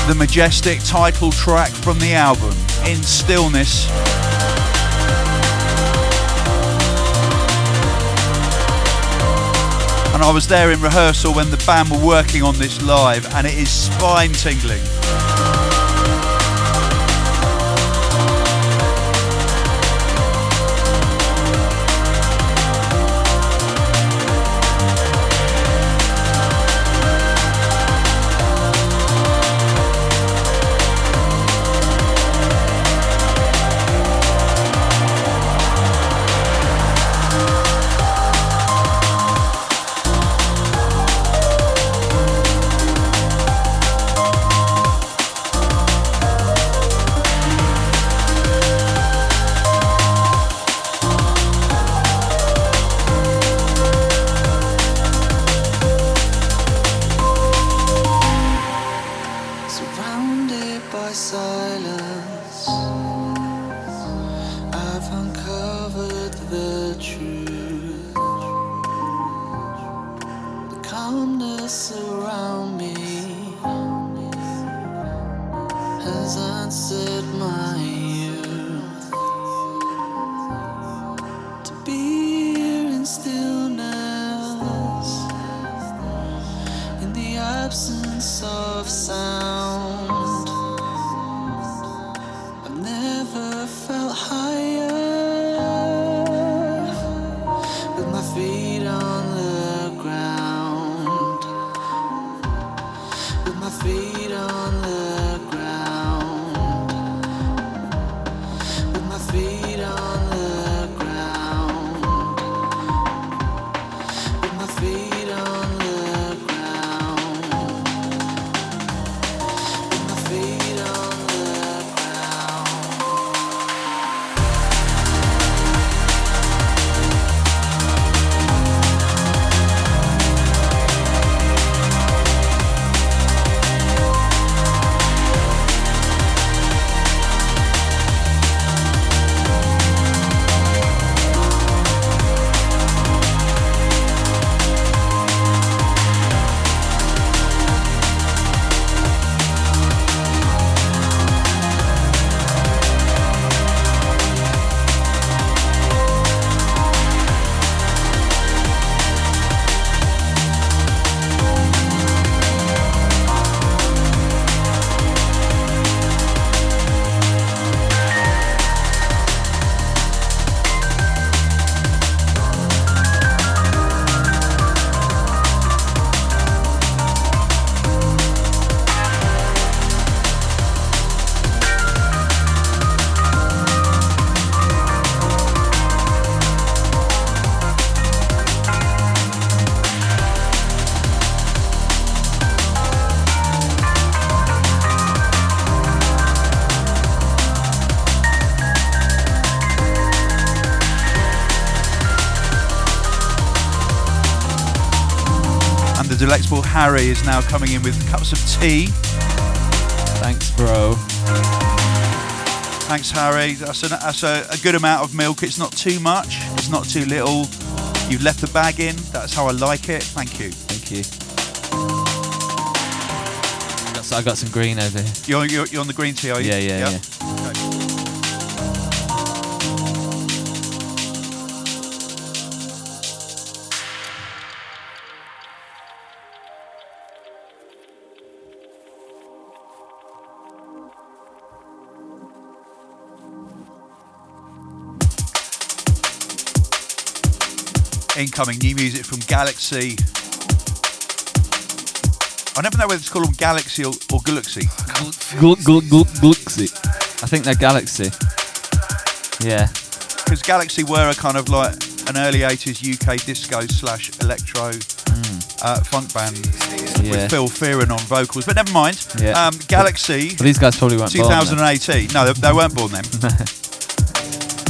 The majestic title track from the album, In Stillness. And I was there in rehearsal when the band were working on this live, and it is spine tingling. Absence of sound. delectable Harry is now coming in with cups of tea. Thanks, bro. Thanks, Harry. That's a good amount of milk. It's not too much. It's not too little. You've left the bag in. That's how I like it. Thank you. Thank you. I got some green over here. You're on the green tea, are you? Yeah. Okay. Incoming new music from Galaxy. I never know whether to call them Galaxy or Galaxy. Galaxy. I think they're Galaxy. Yeah. Because Galaxy were a kind of like an early 80s UK disco / electro funk band with Phil Fearon on vocals. But never mind. Yeah. Galaxy. Well, these guys probably weren't 2018. born No, they weren't born then.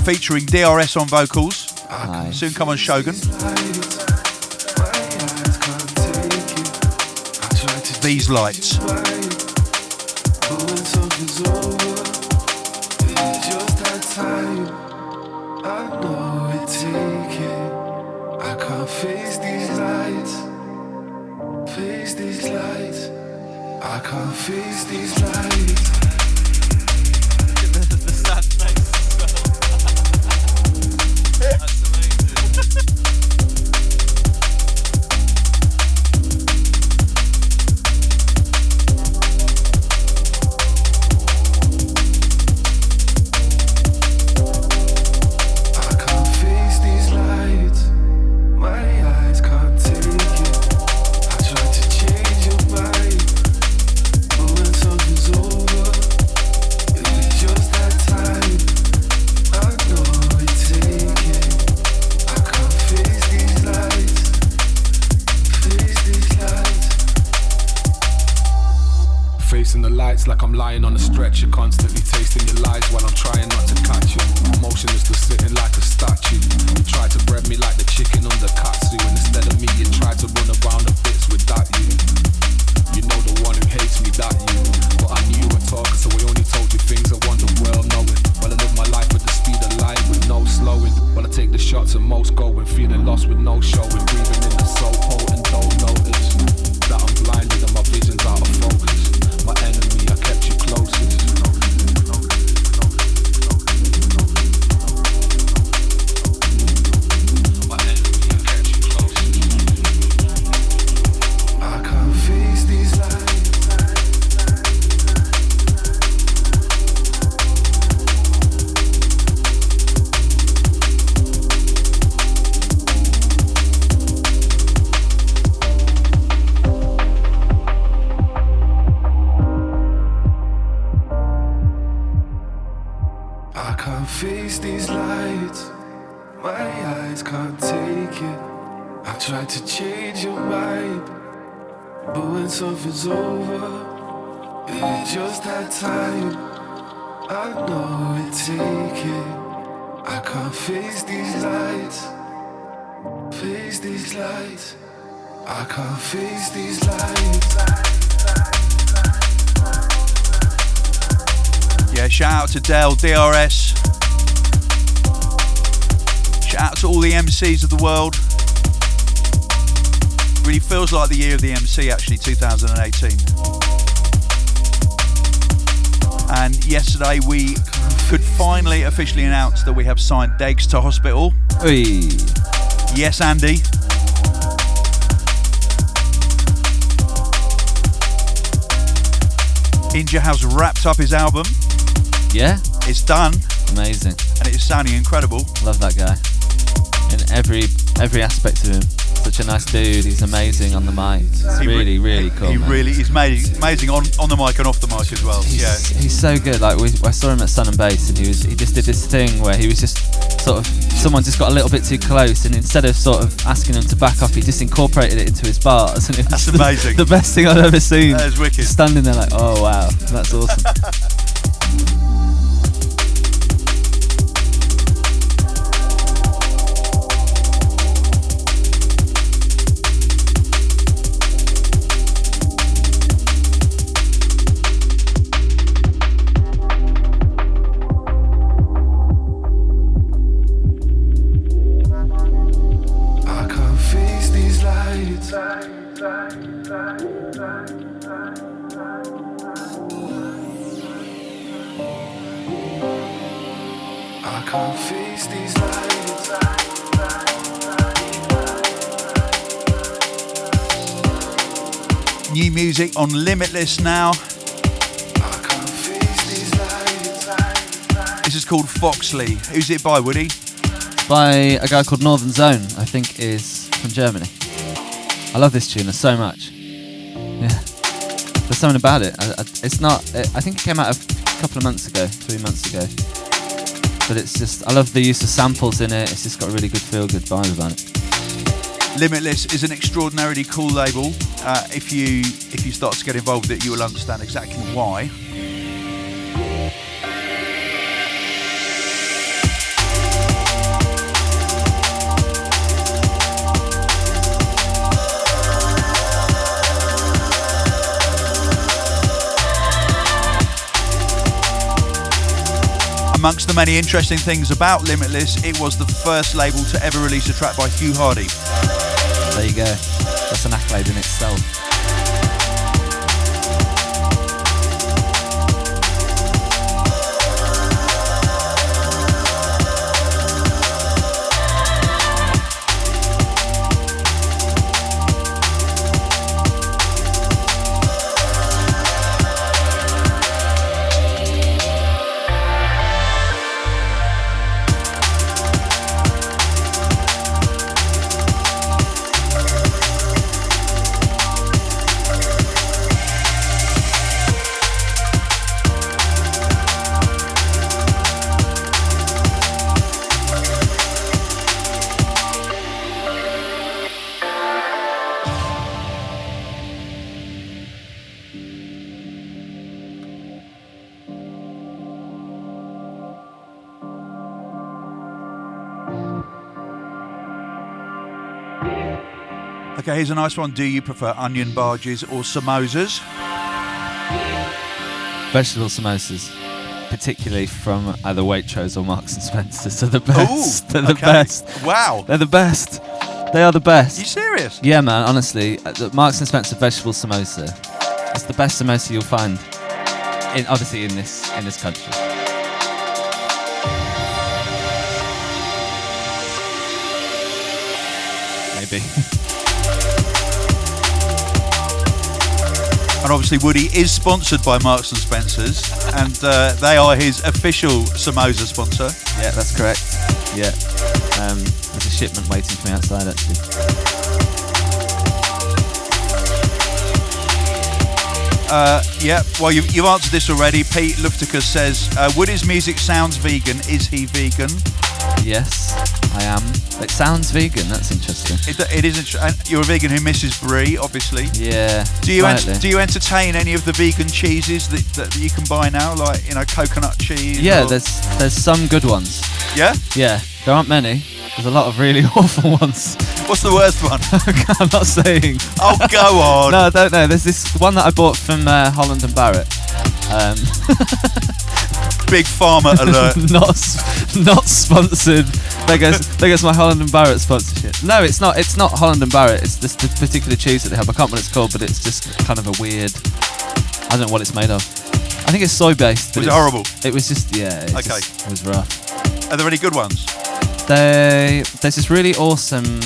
Featuring DRS on vocals. Nice. Soon come on Shogun. These lights. I can't face these lights. Face these lights. I can't face these lights. The sad face as well. That's amazing. Like I'm lying on a stretcher, constantly tasting your lies while I'm trying not to catch you. Motionless, just sitting like a statue. You tried to bread me like the chicken on the katsu, and instead of me, you tried to run around the bits with that you. You know the one who hates me, that you. But I knew you were talking, so I only told you things I want the world knowing. While I live my life with the speed of light, with no slowing. While I take the shots and most going, feeling lost with no showing. Breathing in the so potent, don't notice that I'm blinded and my vision's out of focus. My enemy, I kept you closest. My enemy, I kept you closest. I can't face these lights. Face these lights, my eyes can't take it. I tried to change your mind, but when something's over, it's just that time. I know it, take it. I can't face these lights, face these lights. I can't face these lights. Yeah, shout out to Dell, DRS. Shout out to all the MCs of the world. Really feels like the year of the MC, actually, 2018. And yesterday we could finally officially announce that we have signed Degs to Hospital. Oy. Yes, Andy. Inja has wrapped up his album. Yeah? It's done. Amazing. And it's sounding incredible. Love that guy. In every aspect of him. Such a nice dude. He's amazing on the mic. It's really cool. He's amazing on the mic and off the mic as well. He's so good. Like I saw him at Sun and Bass, and he just did this thing where he was just sort of, someone just got a little bit too close, and instead of sort of asking him to back off, he just incorporated it into his bars. And it was that's amazing. The best thing I've ever seen. That is wicked. Standing there like, oh wow, that's awesome. can't face these lights. New music on Limitless now. I can't face these lights. This is called Foxley. Who's it by, Woody? By a guy called Northern Zone, I think is from Germany. I love this tune so much. Yeah, there's something about it. It's not. I think it came out a couple of months ago, 3 months ago. But it's just, I love the use of samples in it. It's just got a really good feel-good vibe about it. Limitless is an extraordinarily cool label. If you start to get involved with it, you will understand exactly why. Amongst the many interesting things about Limitless, it was the first label to ever release a track by Hugh Hardy. There you go. That's an accolade in itself. Okay, here's a nice one. Do you prefer onion barges or samosas? Vegetable samosas, particularly from either Waitrose or Marks and Spencer's, are the best. Ooh, They're the best. Wow. They're the best. They are the best. Are you serious? Yeah, man, honestly. The Marks and Spencer vegetable samosa. It's the best samosa you'll find, obviously in this country. Maybe. And obviously Woody is sponsored by Marks and Spencer's, and they are his official samosa sponsor. Yeah, that's correct. Yeah. There's a shipment waiting for me outside, actually. Yeah, well, you've answered this already. Pete Lufticus says, Woody's music sounds vegan. Is he vegan? Yes, I am. It sounds vegan. That's interesting. It is interesting. You're a vegan who misses brie, obviously. Yeah. Do you entertain any of the vegan cheeses that you can buy now, like coconut cheese? Yeah, there's some good ones. Yeah. Yeah, there aren't many. There's a lot of really awful ones. What's the worst one? I'm not saying. Oh, go on. No, I don't know. There's this one that I bought from Holland and Barrett. Big Pharma alert. not sponsored. There goes my Holland and Barrett sponsorship. No, it's not. It's not Holland and Barrett. It's just the particular cheese that they have. I can't remember what it's called, but it's just kind of a weird. I don't know what it's made of. I think it's soy based. Was it horrible? It was just it was rough. Are there any good ones? There's this really awesome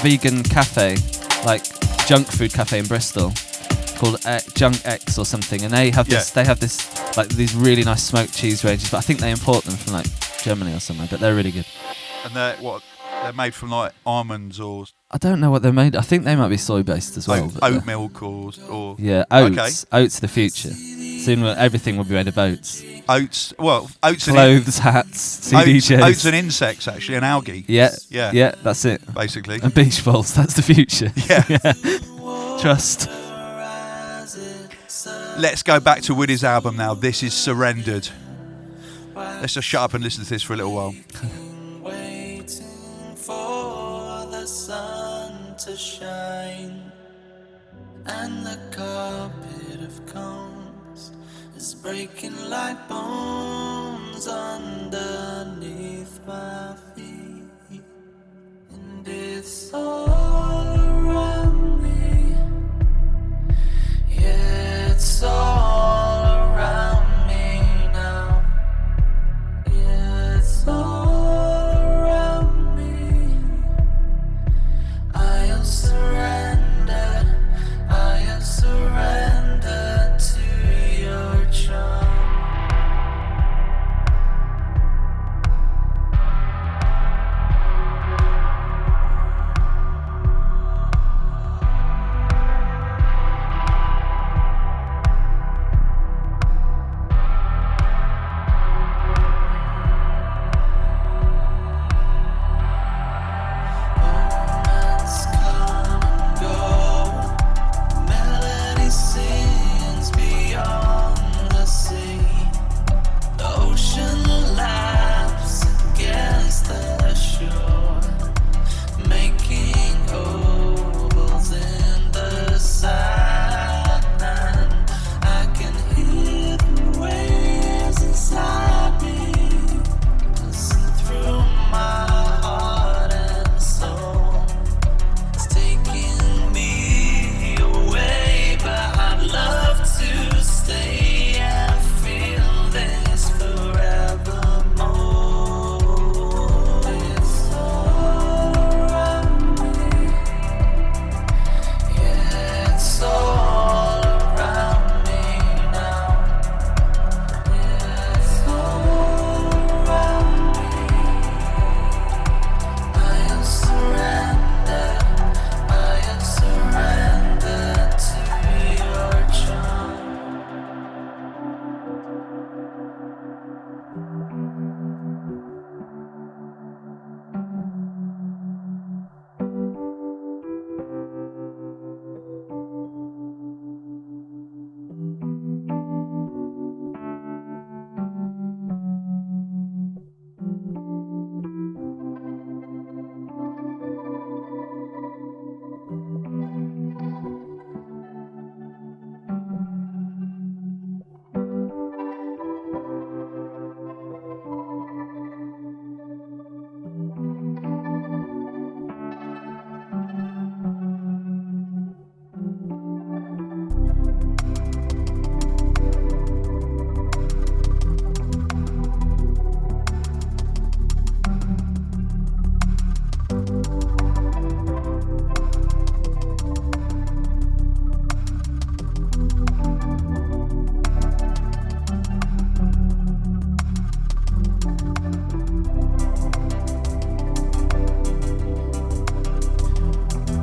vegan cafe, like junk food cafe in Bristol, called Junk X or something, and they have this like these really nice smoked cheese ranges, but I think they import them from like Germany or somewhere, but they're really good. And they're made from like almonds or I don't know what they're made. I think they might be soy based as well. Like oat milk or yeah, oats. Okay. Oats are the future. Soon everything will be made of oats. Oats. Well, oats clothes, hats, CDJs. Oats and insects, actually, and algae. Yeah. Yeah. That's it. Basically. And beach balls. That's the future. Yeah. Trust. Let's go back to Woody's album now. This is Surrendered. Let's just shut up and listen to this for a little while. Waiting for the sun to shine, and the carpet of cones is breaking like bones underneath my feet, and it's all around me. Yeah, it's all around me now. Yeah, it's all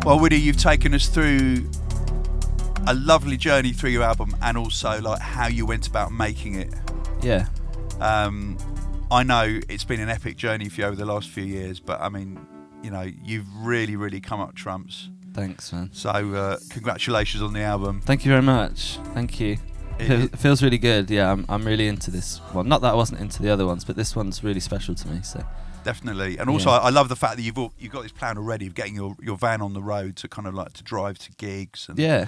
Well, Woody, you've taken us through a lovely journey through your album, and also like how you went about making it. Yeah. I know it's been an epic journey for you over the last few years, but I mean, you know, you've really come up trumps. Thanks, man. So congratulations on the album. Thank you very much. Thank you. It feels really good. Yeah, I'm really into this one. Not that I wasn't into the other ones, but this one's really special to me. So definitely. And also, I love the fact that you've got this plan already of getting your van on the road to kind of like to drive to gigs and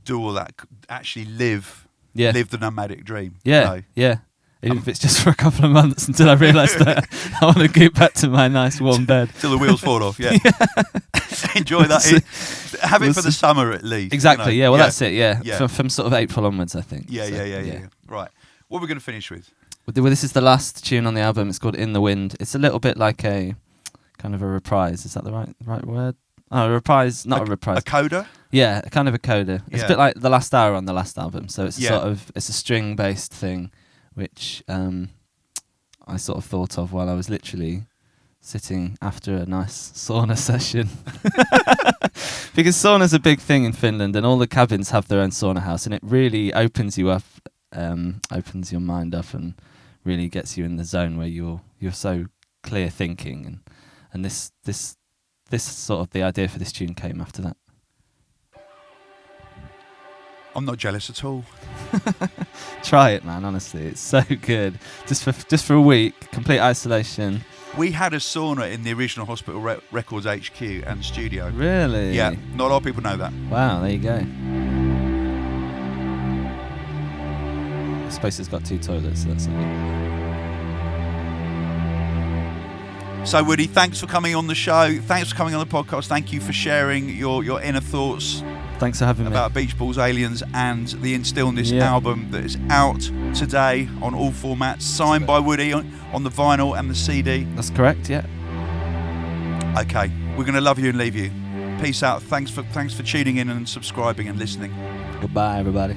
do all that. Actually live the nomadic dream. Yeah, yeah. Even if it's just for a couple of months until I realise that I want to get back to my nice warm bed. Till the wheels fall off, yeah. Enjoy that. Have it for the summer at least. Exactly, you know? yeah. Well, that's it, yeah. From sort of April onwards, I think. Yeah. Right. What are we going to finish with? Well, this is the last tune on the album. It's called In the Wind. It's a little bit like a kind of a reprise. Is that the right word? Oh, a reprise, not a reprise. A coda? Yeah, kind of a coda. It's a bit like the last hour on the last album. So it's it's a string-based thing, which I sort of thought of while I was literally sitting after a nice sauna session. Because sauna's a big thing in Finland, and all the cabins have their own sauna house, and it really opens you up, opens your mind up, and really gets you in the zone where you're so clear thinking, and this sort of the idea for this tune came after that. I'm not jealous at all. Try it, man. Honestly, it's so good. Just for a week, complete isolation. We had a sauna in the original Hospital Records HQ and studio. Really? Yeah. Not a lot of people know that. Wow. There you go. This place has got 2 toilets, so that's good. So, Woody, thanks for coming on the show. Thanks for coming on the podcast. Thank you for sharing your inner thoughts. Thanks for having me. About Beach Balls, Aliens, and the In Stillness album that is out today on all formats, signed by Woody on the vinyl and the CD. That's correct, yeah. Okay, we're going to love you and leave you. Peace out. Thanks for tuning in and subscribing and listening. Goodbye, everybody.